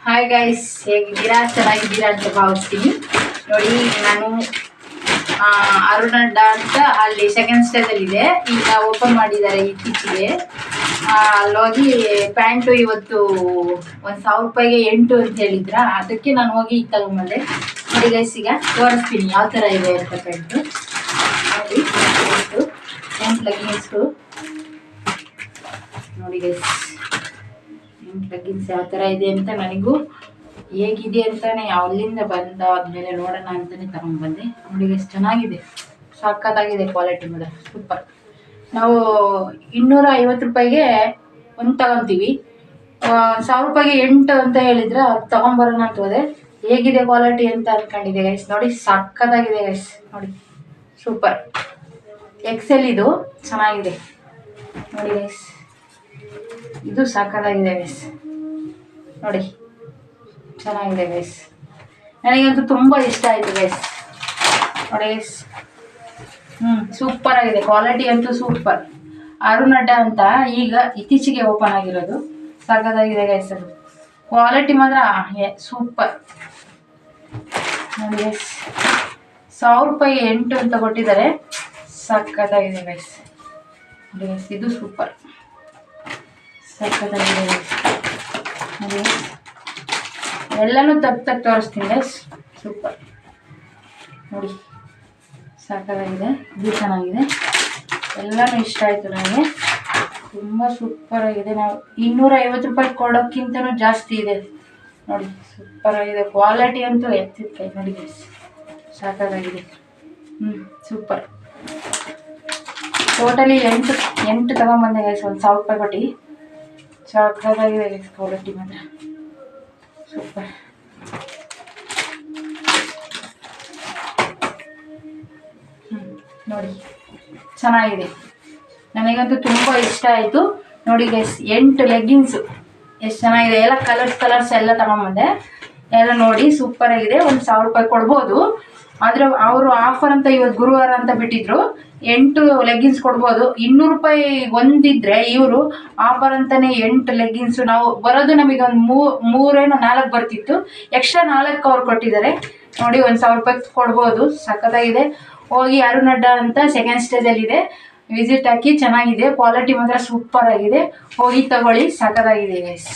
Hi guys, ಹೇಗಿದ್ದೀರಾ? ಚೆನ್ನಾಗಿದ್ದೀರಾ ಅಂತ ಭಾವಿಸ್ತೀನಿ. ನೋಡಿ, ನಾನು ಅರುಣಡ್ಡ ಅಂತ ಅಲ್ಲಿ ಸೆಕೆಂಡ್ ಸ್ಟೇಜಲ್ಲಿದೆ. ಈಗ ಓಪನ್ ಮಾಡಿದ್ದಾರೆ ಇತ್ತೀಚೆಗೆ. ಅಲ್ಲೋಗಿ ಪ್ಯಾಂಟು ಇವತ್ತು 1,000 ರೂಪಾಯಿಗೆ 8 ಅಂತ ಹೇಳಿದ್ರ, ಅದಕ್ಕೆ ನಾನು ಹೋಗಿ ಈಗ ತಗೊಂಬಂದೆ. ನೋಡಿ ಗೈಸ್, ಈಗ ತೋರಿಸ್ತೀನಿ ಯಾವ ಥರ ಇದೆ ಅಂತ ಪ್ಯಾಂಟು. ನೋಡಿ, ಪ್ಯಾಂಟ್ ಲೆಗ್ಗಿನ್ಸು ನೋಡಿ ಗೈಸ್, ಲೆಗ್ಗಿನ್ಸ್ ಯಾವ ಥರ ಇದೆ ಅಂತ ನನಗೂ ಹೇಗಿದೆ ಅಂತಾನೆ ಅಲ್ಲಿಂದ ಬಂದಾದ್ಮೇಲೆ ನೋಡೋಣ ಅಂತಾನೆ ತಗೊಂಡ್ಬಂದೆ. ನೋಡಿ ಎಷ್ಟು ಚೆನ್ನಾಗಿದೆ, ಸಖತ್ತಾಗಿದೆ ಕ್ವಾಲಿಟಿ ಮಾತ್ರ ಸೂಪರ್. ನಾವು 250 ರೂಪಾಯಿಗೆ ಒಂದು ತಗೊತೀವಿ, 1,000 ರೂಪಾಯಿಗೆ 8 ಅಂತ ಹೇಳಿದ್ರೆ ಅದು ತಗೊಂಬರೋಣ ಅಂತ ಹೋದೆ. ಹೇಗಿದೆ ಕ್ವಾಲಿಟಿ ಅಂತ ಅಂದ್ಕೊಂಡಿದೆ ಗೈಸ್. ನೋಡಿ ಸಖತ್ತಾಗಿದೆ ಗೈಸ್, ನೋಡಿ ಸೂಪರ್. ಎಕ್ಸೆಲ್ ಇದು ಚೆನ್ನಾಗಿದೆ ನೋಡಿ ಗೈಸ್, ಇದು ಸಖತ್ತಾಗಿದೆ ಗೈಸ್. ನೋಡಿ ಚೆನ್ನಾಗಿದೆ ಗೈಸ್, ನನಗಂತೂ ತುಂಬ ಇಷ್ಟ ಆಯಿತು ಗೈಸ್. ನೋಡಿ ಗೈಸ್, ಸೂಪರ್ ಆಗಿದೆ, ಕ್ವಾಲಿಟಿ ಅಂತೂ ಸೂಪರ್. ಅರುಣಡ್ಡ ಅಂತ ಈಗ ಇತ್ತೀಚೆಗೆ ಓಪನ್ ಆಗಿರೋದು, ಸಖತ್ತಾಗಿದೆ ಗೈಸ್. ಅದು ಕ್ವಾಲಿಟಿ ಮಾತ್ರ ಸೂಪರ್. ನೋಡಿ ಗೈಸ್, 1,000 ರೂಪಾಯಿಗೆ 8 ಅಂತ ಕೊಟ್ಟಿದ್ದಾರೆ, ಸಖತ್ತಾಗಿದೆ ಗೈಸ್. ನೋಡಿ ಗೈಸ್, ಇದು ಸೂಪರ್, ಸಖತ್ತಾಗಿದೆ ಗೈಸ್. ನೋಡಿ ಎಲ್ಲನೂ ತಪ್ಪು ತೋರಿಸ್ತೀನಿ ಗೈಸ್, ಸೂಪರ್. ನೋಡಿ ಸಖತ್ತಾಗಿದೆ, ಇದು ಚೆನ್ನಾಗಿದೆ, ಎಲ್ಲನೂ ಇಷ್ಟ ಆಯಿತು ನನಗೆ, ತುಂಬ ಸೂಪರ್ ಆಗಿದೆ. ನಾವು 250 ರೂಪಾಯಿ ಕೊಡೋಕ್ಕಿಂತನೂ ಜಾಸ್ತಿ ಇದೆ. ನೋಡಿ ಸೂಪರ್ ಆಗಿದೆ, ಕ್ವಾಲಿಟಿ ಅಂತೂ ಎತ್ತಿದ ಕೈ. ನೋಡಿ ಗೈಸ್, ಸಖತ್ತಾಗಿದೆ, ಸೂಪರ್. ಟೋಟಲಿ 8 ತಗೊಂಬಂದೆ ಗೈಸ್, 1,000 ರೂಪಾಯಿ ಕೊಟ್ಟು. ಸಖತ್ತಾಗಿದೆ ಗೈಸ್, ಕ್ವಾಲಿಟಿ ಮಾತ್ರ ಸೂಪರ್. ನೋಡಿ ಚೆನ್ನಾಗಿದೆ, ನನಗಂತೂ ತುಂಬ ಇಷ್ಟ ಆಯಿತು. ನೋಡಿ ಗೈಸ್, 8 ಲೆಗ್ಗಿನ್ಸು ಎಷ್ಟು ಚೆನ್ನಾಗಿದೆ, ಎಲ್ಲ ಕಲರ್ಸ್ ಎಲ್ಲ ತಗೊಂಬಂದೆ. ಎಲ್ಲ ನೋಡಿ ಸೂಪರ್ ಆಗಿದೆ. 1,000 ರೂಪಾಯಿ ಕೊಡ್ಬೋದು, ಆದರೆ ಅವರು ಆಫರ್ ಅಂತ ಇವತ್ತು ಗುರುವಾರ ಅಂತ ಬಿಟ್ಟಿದ್ರು. 8 ಲೆಗ್ಗಿನ್ಸ್ ಕೊಡ್ಬೋದು. 200 ರೂಪಾಯಿ ಒಂದಿದ್ರೆ ಇವರು ಆಫರ್ ಅಂತಾನೆ 8 ಲೆಗ್ಗಿನ್ಸು. ನಾವು ಬರೋದು ನಮಗೆ ಒಂದು 3-4 ಬರ್ತಿತ್ತು, ಎಕ್ಸ್ಟ್ರಾ 4 ಅವ್ರು ಕೊಟ್ಟಿದ್ದಾರೆ. ನೋಡಿ 1,000 ರೂಪಾಯಿ ಕೊಡ್ಬೋದು, ಸಖತ್ತಾಗಿದೆ. ಹೋಗಿ ಅರುಣಡ್ಡ ಅಂತ ಸೆಕೆಂಡ್ ಸ್ಟೇಜಲ್ಲಿದೆ, ವಿಸಿಟ್ ಹಾಕಿ. ಚೆನ್ನಾಗಿದೆ, ಕ್ವಾಲಿಟಿ ಮಾತ್ರ ಸೂಪರ್ ಆಗಿದೆ. ಹೋಗಿ ತಗೊಳ್ಳಿ, ಸಖತ್ತಾಗಿದೆ ಗೈಸ್.